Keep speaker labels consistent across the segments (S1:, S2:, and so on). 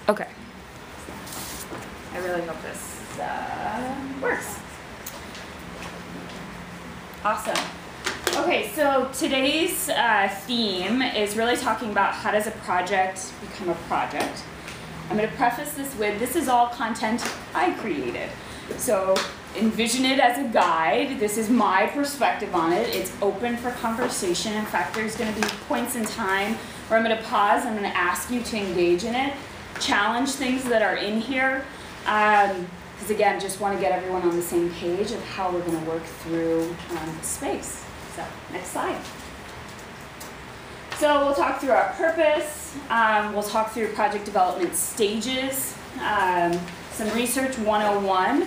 S1: Okay. I really hope this works. Awesome. Okay, so today's theme is really talking about how does a project become a project. I'm going to preface this with, this is all content I created. So envision it as a guide. This is my perspective on it. It's open for conversation. In fact, there's going to be points in time where I'm going to pause. I'm going to ask you to engage in it, challenge things that are in here. Because again, just want to get everyone on the same page of how we're going to work through space. So, next slide. So we'll talk through our purpose, we'll talk through project development stages, some research 101,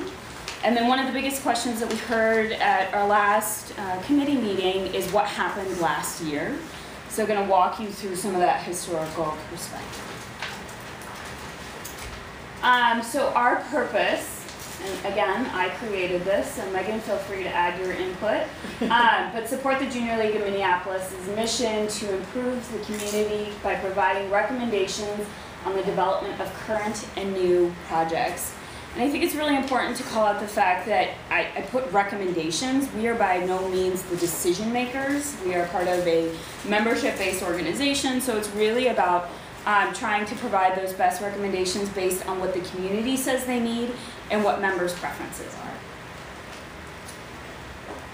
S1: and then one of the biggest questions that we heard at our last committee meeting is what happened last year. So I'm going to walk you through some of that historical perspective. So our purpose, and again, I created this, and Megan, feel free to add your input, but support the Junior League of Minneapolis' mission to improve the community by providing recommendations on the development of current and new projects. And I think it's really important to call out the fact that I put recommendations. We are by no means the decision makers. We are part of a membership-based organization, so it's really about trying to provide those best recommendations based on what the community says they need and what members' preferences are.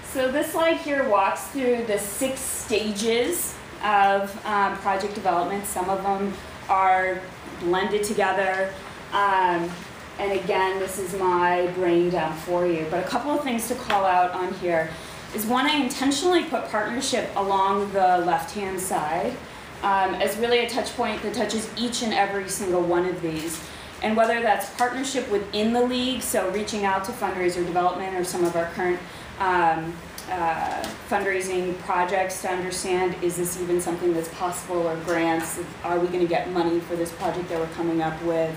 S1: So this slide here walks through the 6 stages of project development. Some of them are blended together. And again, this is my brain dump for you. But a couple of things to call out on here is one, I intentionally put partnership along the left-hand side as really a touch point that touches each and every single one of these. And whether that's partnership within the league, so reaching out to fundraiser development or some of our current fundraising projects to understand, is this even something that's possible, or grants, are we going to get money for this project that we're coming up with,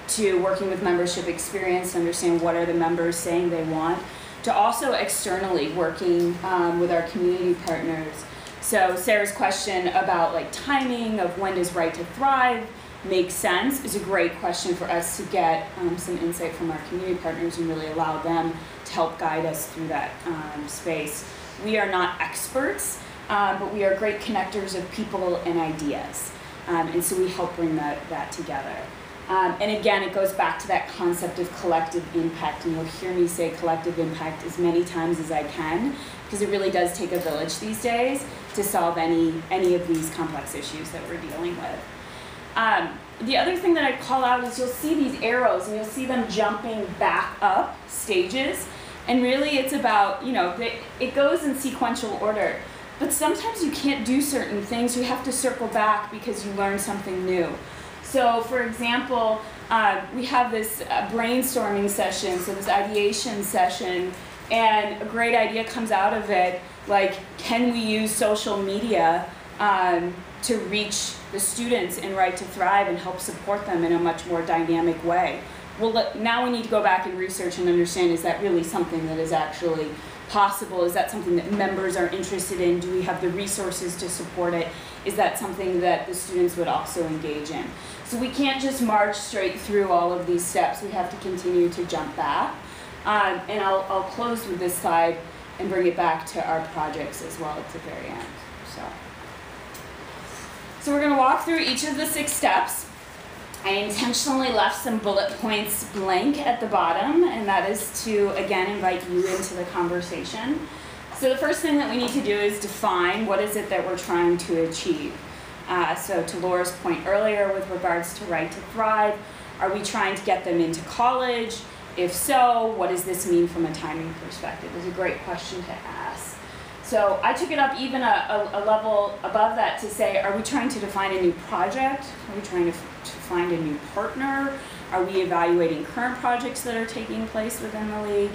S1: to working with membership experience to understand what are the members saying they want, to also externally working with our community partners. So Sarah's question about like timing of when does Right to Thrive make sense is a great question for us to get some insight from our community partners and really allow them to help guide us through that space. We are not experts, but we are great connectors of people and ideas. And so we help bring that together. And again, it goes back to that concept of collective impact, and you'll hear me say collective impact as many times as I can, because it really does take a village these days to solve any of these complex issues that we're dealing with. The other thing that I'd call out is you'll see these arrows, and you'll see them jumping back up stages, and really it's about, you know, it goes in sequential order, but sometimes you can't do certain things. You have to circle back because you learn something new. So for example, we have this brainstorming session, so this ideation session, and a great idea comes out of it, like, can we use social media to reach the students in Right to Thrive and help support them in a much more dynamic way? Well, now we need to go back and research and understand, is that really something that is actually possible? Is that something that members are interested in? Do we have the resources to support it? Is that something that the students would also engage in? So we can't just march straight through all of these steps. We have to continue to jump back. And I'll close with this slide and bring it back to our projects as well at the very end. So we're going to walk through each of the 6 steps. I intentionally left some bullet points blank at the bottom, and that is to, again, invite you into the conversation. So the first thing that we need to do is define what is it that we're trying to achieve. So to Laura's point earlier with regards to Right to Thrive, are we trying to get them into college? If so, what does this mean from a timing perspective? It's a great question to ask. So I took it up even a level above that to say, are we trying to define a new project? Are we trying to find a new partner? Are we evaluating current projects that are taking place within the league?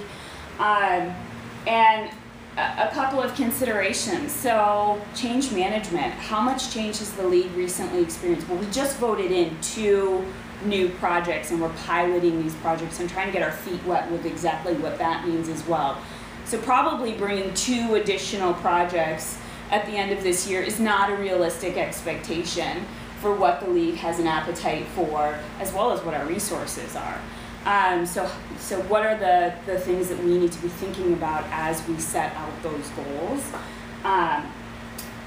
S1: And a couple of considerations. So change management. How much change has the league recently experienced? Well, we just voted in 2 new projects, and we're piloting these projects and trying to get our feet wet with exactly what that means as well. So probably bringing 2 additional projects at the end of this year is not a realistic expectation for what the league has an appetite for, as well as what our resources are. So what are the things that we need to be thinking about as we set out those goals? I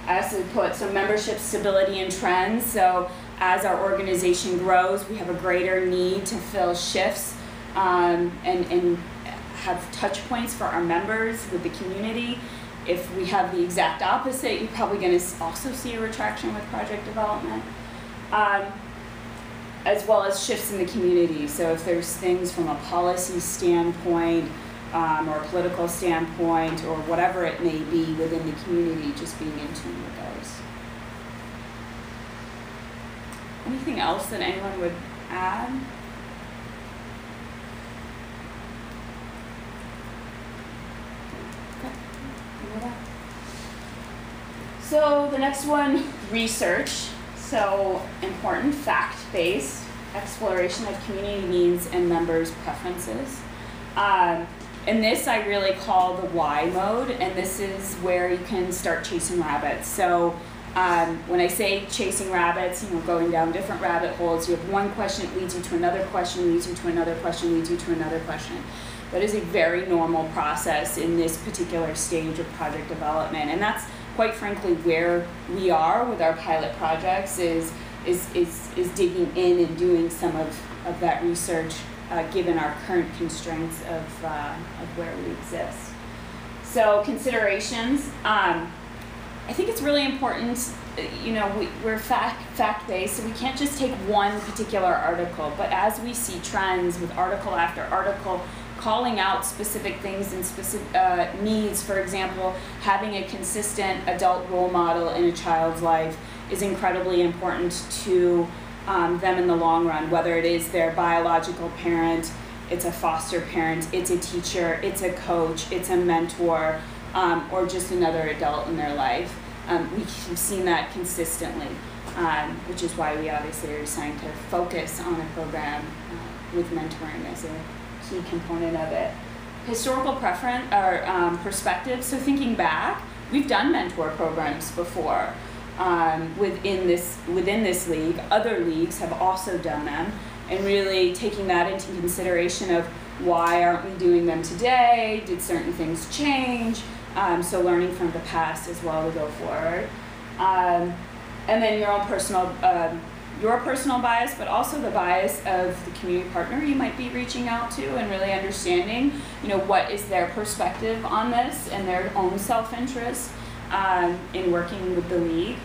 S1: also put some membership stability and trends. So as our organization grows, we have a greater need to fill shifts and have touch points for our members with the community. If we have the exact opposite, you're probably going to also see a retraction with project development. As well as shifts in the community. So if there's things from a policy standpoint or a political standpoint or whatever it may be within the community, just being in tune with those. Anything else that anyone would add? Okay. So the next one, research. So important, fact-based exploration of community needs and members' preferences. And this I really call the why mode, and this is where you can start chasing rabbits. So when I say chasing rabbits, going down different rabbit holes, you have one question, it leads you to another question, leads you to another question, leads you to another question. That is a very normal process in this particular stage of project development, and that's quite frankly where we are with our pilot projects is digging in and doing some of that research given our current constraints of where we exist. So considerations, I think it's really important, we're fact-based, so we can't just take one particular article, but as we see trends with article after article, calling out specific things and specific needs. For example, having a consistent adult role model in a child's life is incredibly important to them in the long run, whether it is their biological parent, it's a foster parent, it's a teacher, it's a coach, it's a mentor, or just another adult in their life. We've seen that consistently, which is why we obviously are trying to focus on a program with mentoring as a key component of it. Historical preference or perspective. So thinking back, we've done mentor programs before within this league. Other leagues have also done them, and really taking that into consideration of why aren't we doing them today? Did certain things change? So learning from the past as well to go forward, and then your own personal. Your personal bias, but also the bias of the community partner you might be reaching out to, and really understanding, what is their perspective on this and their own self-interest in working with the league.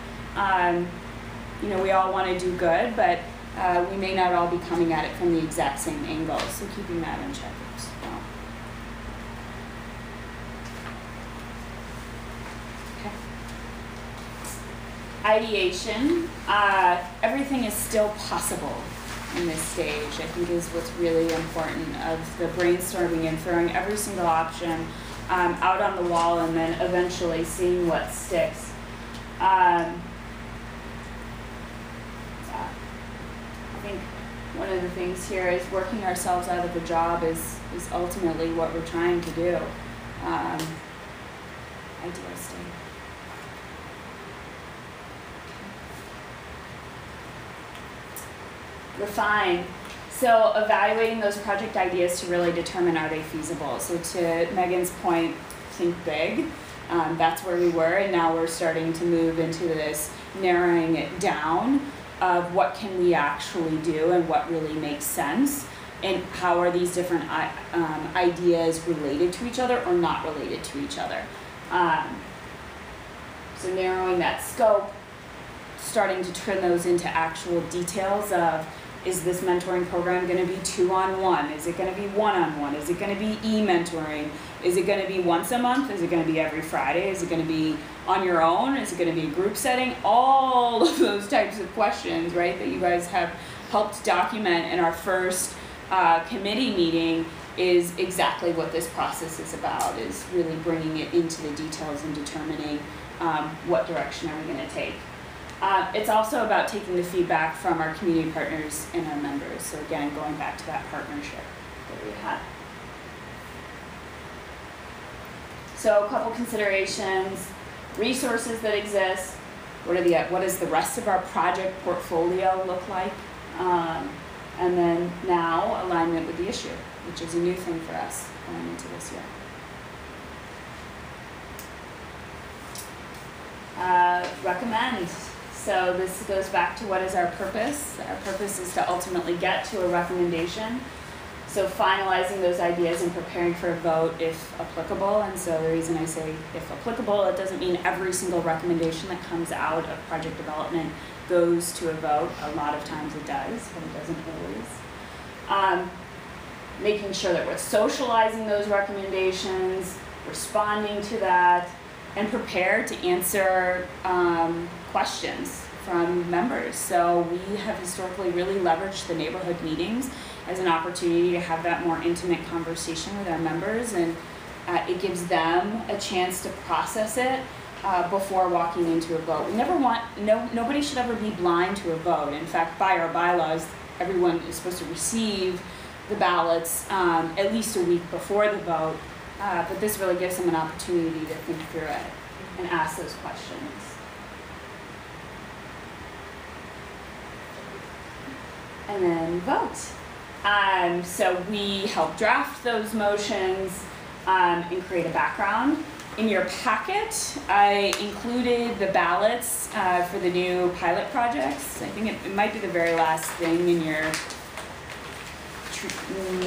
S1: We all want to do good, but we may not all be coming at it from the exact same angle, so keeping that in check as well. Ideation, everything is still possible in this stage, I think is what's really important, of the brainstorming and throwing every single option out on the wall and then eventually seeing what sticks. I think one of the things here is working ourselves out of a job is ultimately what we're trying to do. Ideal state. Refine. So evaluating those project ideas to really determine, are they feasible? So to Megan's point, think big. That's where we were, and now we're starting to move into this narrowing it down of what can we actually do and what really makes sense, and how are these different ideas related to each other or not related to each other. So narrowing that scope, starting to turn those into actual details of, is this mentoring program going to be 2-on-1? Is it going to be 1-on-1? Is it going to be e-mentoring? Is it going to be once a month? Is it going to be every Friday? Is it going to be on your own? Is it going to be a group setting? All of those types of questions, right, that you guys have helped document in our first committee meeting is exactly what this process is about, is really bringing it into the details and determining what direction are we going to take. It's also about taking the feedback from our community partners and our members. So again, going back to that partnership that we had. So a couple considerations, resources that exist, what does the rest of our project portfolio look like? And then now alignment with the issue, which is a new thing for us going into this year. Recommend. So this goes back to what is our purpose. Our purpose is to ultimately get to a recommendation. So finalizing those ideas and preparing for a vote if applicable. And so the reason I say if applicable, it doesn't mean every single recommendation that comes out of project development goes to a vote. A lot of times it does, but it doesn't always. Making sure that we're socializing those recommendations, responding to that, and prepared to answer questions from members. So we have historically really leveraged the neighborhood meetings as an opportunity to have that more intimate conversation with our members, and it gives them a chance to process it before walking into a vote. We never want, nobody should ever be blind to a vote. In fact, by our bylaws, everyone is supposed to receive the ballots at least a week before the vote, but this really gives them an opportunity to think through it and ask those questions. And then vote. So we help draft those motions and create a background. In your packet, I included the ballots for the new pilot projects. I think it might be the very last thing in your,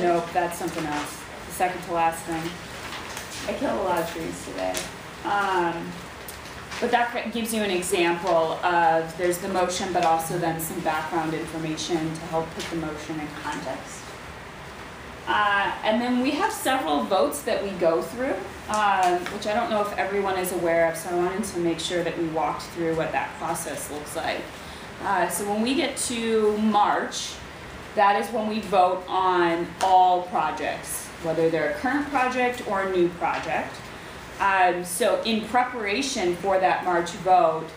S1: nope, that's something else. The second to last thing. I killed a lot of trees today. But that gives you an example of, there's the motion, but also then some background information to help put the motion in context. And then we have several votes that we go through, which I don't know if everyone is aware of, so I wanted to make sure that we walked through what that process looks like. So when we get to March, that is when we vote on all projects, whether they're a current project or a new project. So in preparation for that March vote,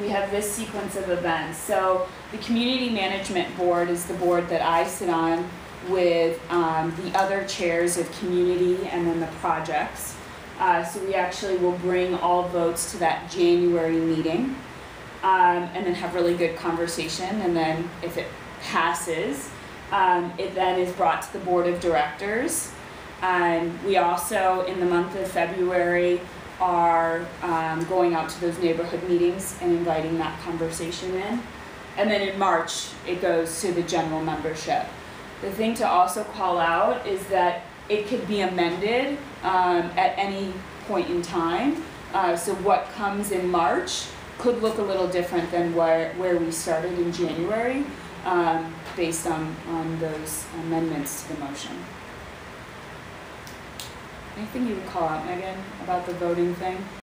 S1: we have this sequence of events. So the Community Management Board is the board that I sit on with the other chairs of community and then the projects. So we actually will bring all votes to that January meeting and then have really good conversation. And then if it passes, it then is brought to the Board of Directors. We also, in the month of February, are going out to those neighborhood meetings and inviting that conversation in. And then in March, it goes to the general membership. The thing to also call out is that it could be amended at any point in time. So what comes in March could look a little different than where we started in January based on those amendments to the motion. Anything you would call out, Megan, about the voting thing?